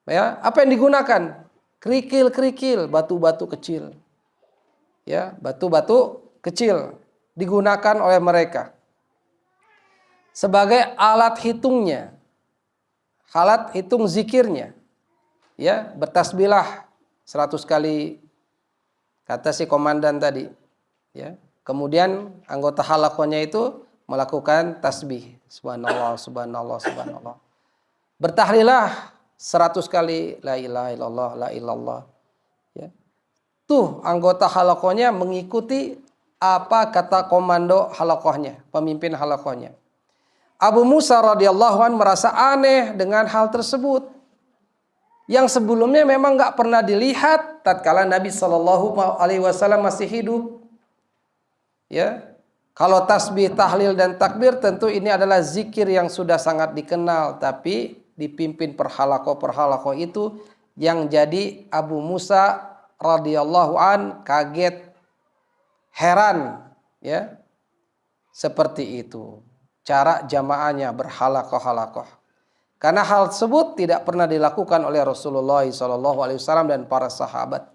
Ya, apa yang digunakan? Kerikil-kerikil, batu-batu kecil. Ya, batu-batu kecil digunakan oleh mereka sebagai alat hitungnya, alat hitung zikirnya. Ya, bertasbihlah 100 kali kata si komandan tadi. Ya, kemudian anggota halakohnya itu melakukan tasbih, subhanallah, subhanallah, subhanallah. Bertahlilah 100 kali la ilaha illallah, la ilallah. Ya. Tuh anggota halakohnya mengikuti apa kata komando halakohnya, pemimpin halakohnya. Abu Musa radhiyallahu anhu merasa aneh dengan hal tersebut, yang sebelumnya memang nggak pernah dilihat tatkala Nabi Shallallahu Alaihi Wasallam masih hidup. Ya, kalau tasbih, tahlil dan takbir tentu ini adalah zikir yang sudah sangat dikenal, tapi dipimpin perhalaqah itu yang jadi Abu Musa radhiyallahu an kaget, heran, ya, seperti itu cara jamaahnya berhalaqah. Karena hal tersebut tidak pernah dilakukan oleh Rasulullah SAW dan para sahabat.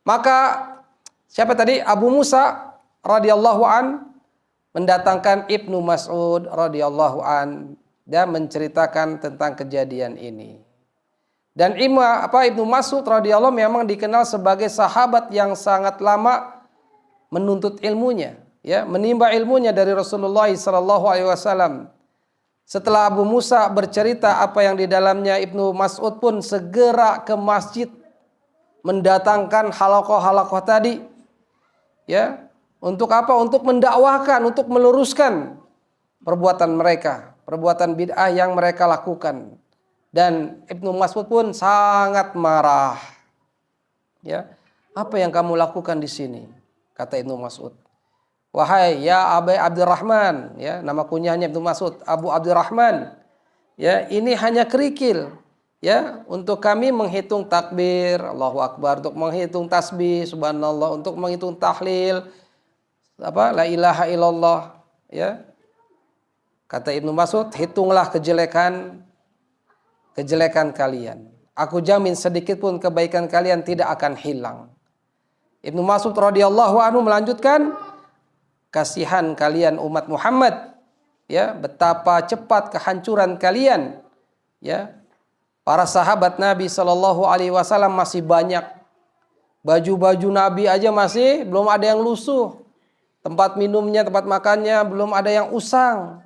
Maka siapa tadi? Abu Musa radhiyallahu an mendatangkan Ibnu Mas'ud radhiyallahu an dan menceritakan tentang kejadian ini. Dan Ibnu Mas'ud radhiyallahu memang dikenal sebagai sahabat yang sangat lama menuntut ilmunya, ya, menimba ilmunya dari Rasulullah sallallahu alaihi wasallam. Setelah Abu Musa bercerita apa yang di dalamnya, Ibnu Mas'ud pun segera ke masjid mendatangkan halaqah tadi. Ya, untuk apa? Untuk mendakwahkan, untuk meluruskan perbuatan mereka, perbuatan bid'ah yang mereka lakukan. Dan Ibnu Mas'ud pun sangat marah. Ya, apa yang kamu lakukan di sini? Kata Ibnu Mas'ud. Wahai ya Abu Abdurrahman, ya, nama kunyahnya Ibnu Mas'ud, Abu Abdurrahman. Ya, ini hanya kerikil, ya, untuk kami menghitung takbir, Allahu Akbar, untuk menghitung tasbih, subhanallah, untuk menghitung tahlil, la ilaha illallah, ya. Kata Ibnu Mas'ud, hitunglah kejelekan kalian. Aku jamin sedikit pun kebaikan kalian tidak akan hilang. Ibnu Mas'ud radhiyallahu anhu melanjutkan, kasihan kalian umat Muhammad, ya, betapa cepat kehancuran kalian, ya. Para sahabat Nabi Shallallahu Alaihi Wasallam masih banyak, baju-baju Nabi aja masih belum ada yang lusuh, tempat minumnya, tempat makannya belum ada yang usang,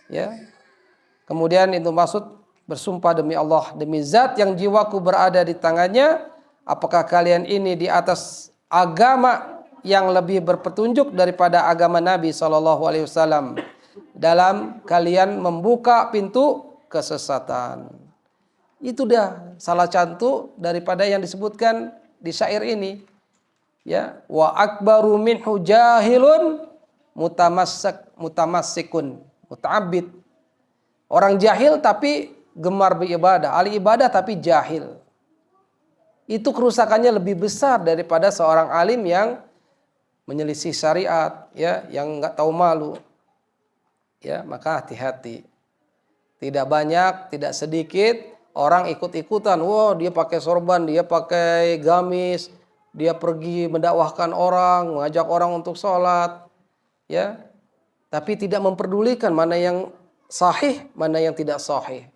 ya. Kemudian Ibnu Mas'ud bersumpah, demi Allah, demi zat yang jiwaku berada di tangannya, apakah kalian ini di atas agama yang lebih berpetunjuk daripada agama Nabi SAW dalam kalian membuka pintu kesesatan. Itu dah salah satu daripada yang disebutkan di syair ini. Ya, wa akbaru minhu jahilun mutamassikun muta'abbid. Orang jahil tapi gemar beribadah, ahli ibadah tapi jahil. Itu kerusakannya lebih besar daripada seorang alim yang menyelisih syariat, ya, yang nggak tahu malu. Ya, maka hati-hati. Tidak banyak, tidak sedikit orang ikut-ikutan. Wah, dia pakai sorban, dia pakai gamis, dia pergi mendakwahkan orang, mengajak orang untuk sholat, ya. Tapi tidak memperdulikan mana yang sahih, mana yang tidak sahih.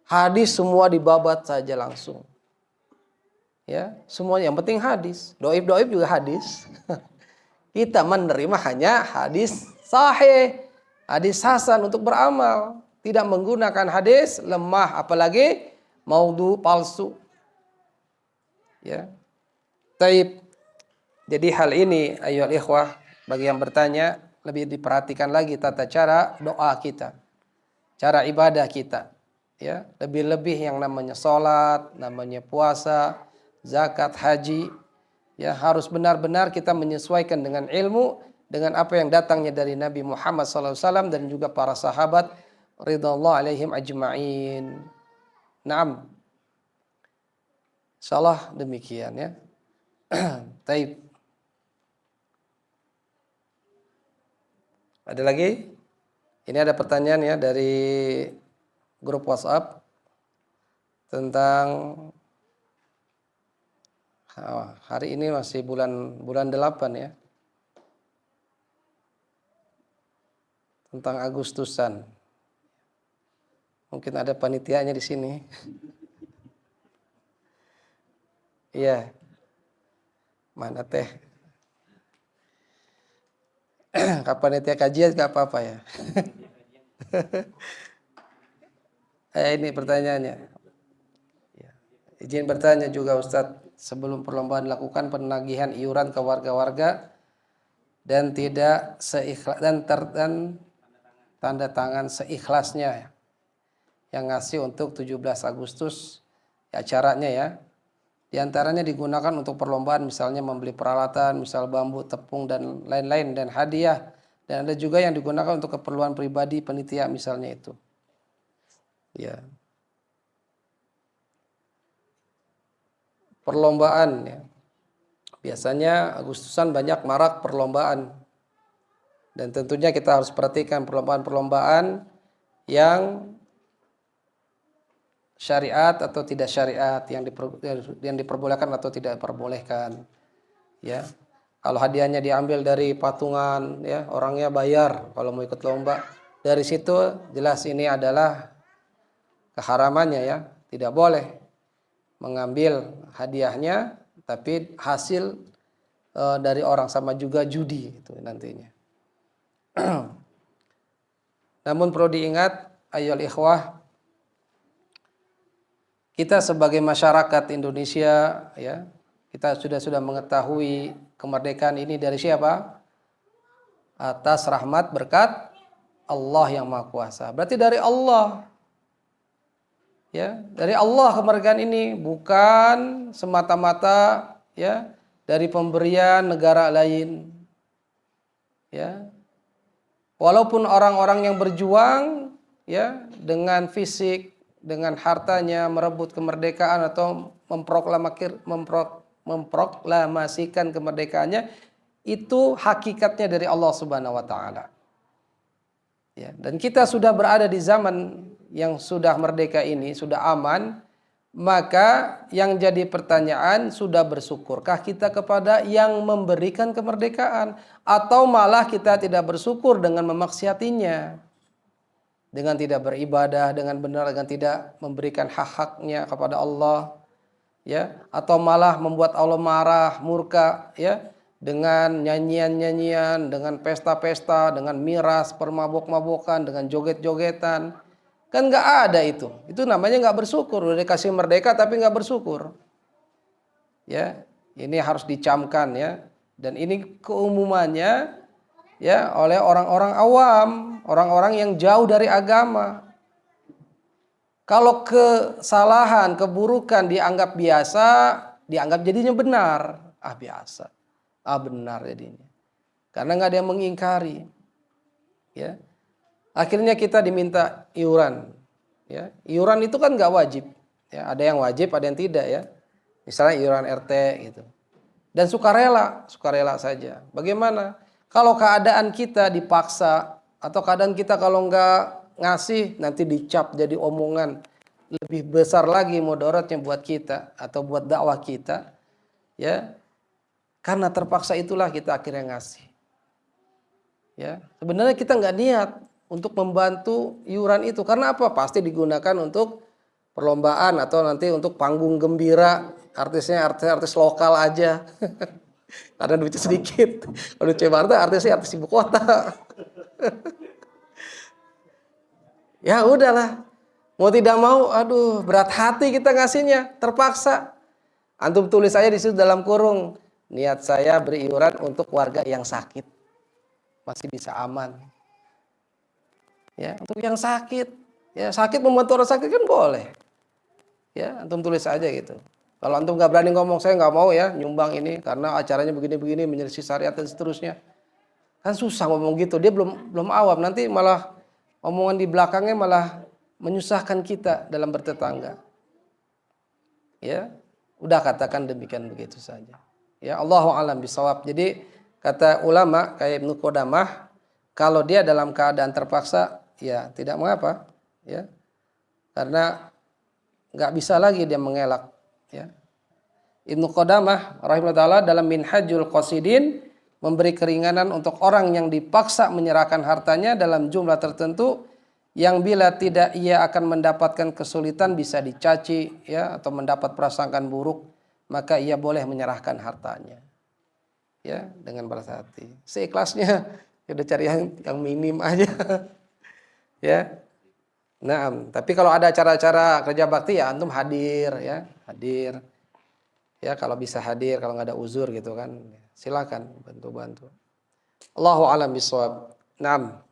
Hadis semua dibabat saja langsung. Ya, semuanya yang penting hadis. Doib juga hadis. Kita menerima hanya hadis sahih, hadis hasan untuk beramal, tidak menggunakan hadis lemah, apalagi maudhu, palsu. Ya. Taib. Jadi hal ini ayyuhal ikhwah, bagi yang bertanya, lebih diperhatikan lagi tata cara doa kita, cara ibadah kita. Ya, lebih-lebih yang namanya sholat, namanya puasa, zakat, haji. Ya, harus benar-benar kita menyesuaikan dengan ilmu, dengan apa yang datangnya dari Nabi Muhammad SAW dan juga para sahabat ridhallahu alaihim ajma'in. Naam. Insyaallah demikian, ya. Taib. Ada lagi? Ini ada pertanyaan, ya, dari grup WhatsApp. tentang hari ini masih bulan 8 ya. Tentang Agustusan. Mungkin ada panitianya di sini. Iya. Mana teh? Panitia kajian enggak apa-apa ya. Ini pertanyaannya. Ya. Izin bertanya juga Ustadz, sebelum perlombaan lakukan penagihan iuran ke warga-warga dan tidak seikhlas dan tanda tangan seikhlasnya yang ngasih untuk 17 Agustus acaranya ya. Di antaranya digunakan untuk perlombaan misalnya membeli peralatan, misal bambu, tepung dan lain-lain dan hadiah. Dan ada juga yang digunakan untuk keperluan pribadi panitia misalnya itu. Ya. Perlombaan ya. Biasanya Agustusan banyak marak perlombaan. Dan tentunya kita harus perhatikan perlombaan-perlombaan yang syariat atau tidak syariat, yang diperbolehkan atau tidak diperbolehkan. Ya. Kalau hadiahnya diambil dari patungan ya, orangnya bayar kalau mau ikut lomba. Dari situ jelas ini adalah keharamannya ya, tidak boleh mengambil hadiahnya tapi hasil dari orang, sama juga judi itu nantinya. Namun perlu diingat ayyuhal ikhwah, kita sebagai masyarakat Indonesia ya, kita sudah mengetahui kemerdekaan ini dari siapa? Atas rahmat berkat Allah yang Maha Kuasa. Berarti dari Allah. Ya, dari Allah kemerdekaan ini, bukan semata-mata ya dari pemberian negara lain. Ya. Walaupun orang-orang yang berjuang ya dengan fisik, dengan hartanya merebut kemerdekaan atau memproklamasikan kemerdekaannya, itu hakikatnya dari Allah Subhanahu wa taala. Ya, dan kita sudah berada di zaman yang sudah merdeka ini, sudah aman, maka yang jadi pertanyaan, sudah bersyukurkah kita kepada yang memberikan kemerdekaan, atau malah kita tidak bersyukur dengan memaksiatinya, dengan tidak beribadah dengan benar, dengan tidak memberikan hak-haknya kepada Allah, ya, atau malah membuat Allah marah, murka, ya, dengan nyanyian-nyanyian, dengan pesta-pesta, dengan miras, permabok-mabokan, dengan joget-jogetan. Kan nggak ada itu. Itu namanya nggak bersyukur. Udah dikasih merdeka tapi nggak bersyukur. Ya, ini harus dicamkan ya. Dan ini keumumannya ya oleh orang-orang awam, orang-orang yang jauh dari agama. Kalau kesalahan, keburukan dianggap biasa, dianggap jadinya benar. Biasa. Benar jadinya. Karena nggak ada yang mengingkari. Ya. Akhirnya kita diminta iuran. Ya. Iuran itu kan nggak wajib. Ya. Ada yang wajib, ada yang tidak ya. Misalnya iuran RT gitu. Dan sukarela saja. Bagaimana? Kalau keadaan kita dipaksa, atau keadaan kita kalau nggak ngasih nanti dicap jadi omongan lebih besar lagi mudaratnya buat kita atau buat dakwah kita, ya, karena terpaksa itulah kita akhirnya ngasih. Ya, sebenarnya kita nggak niat untuk membantu iuran itu, karena apa? Pasti digunakan untuk perlombaan atau nanti untuk panggung gembira, artisnya artis lokal aja. Karena duitnya sedikit. Kalau di Jakarta artisnya artis ibu kota. Ya udahlah. Mau tidak mau, aduh berat hati kita ngasihnya, terpaksa. Antum tulis aja di situ dalam kurung, niat saya beri iuran untuk warga yang sakit. Masih bisa aman. Ya, untuk yang sakit. Ya, sakit membantu orang sakit kan boleh. Ya, antum tulis aja gitu. Kalau antum nggak berani ngomong, saya nggak mau ya nyumbang ini karena acaranya begini-begini menyelisih syariat dan seterusnya. Kan susah ngomong gitu. Dia belum awam, nanti malah omongan di belakangnya malah menyusahkan kita dalam bertetangga. Ya, udah katakan demikian begitu saja. Ya, Allahu a'lam bishawab. Jadi kata ulama kayak Ibnu Qudamah, kalau dia dalam keadaan terpaksa, ya tidak mengapa, ya. Karena nggak bisa lagi dia mengelak. Ya. Ibnu Qudamah rahimahullah dalam Minhajul Qasidin memberi keringanan untuk orang yang dipaksa menyerahkan hartanya dalam jumlah tertentu yang bila tidak ia akan mendapatkan kesulitan bisa dicaci ya atau mendapat prasangkaan buruk, maka ia boleh menyerahkan hartanya. Ya, dengan berat hati. Seikhlasnya, ya udah cari yang minim aja. Ya. Nah, tapi kalau ada acara-acara kerja bakti ya antum hadir ya, hadir. Ya, kalau bisa hadir, kalau nggak ada uzur gitu kan, silakan bantu-bantu. Allahu a'lam bishawab. Naam.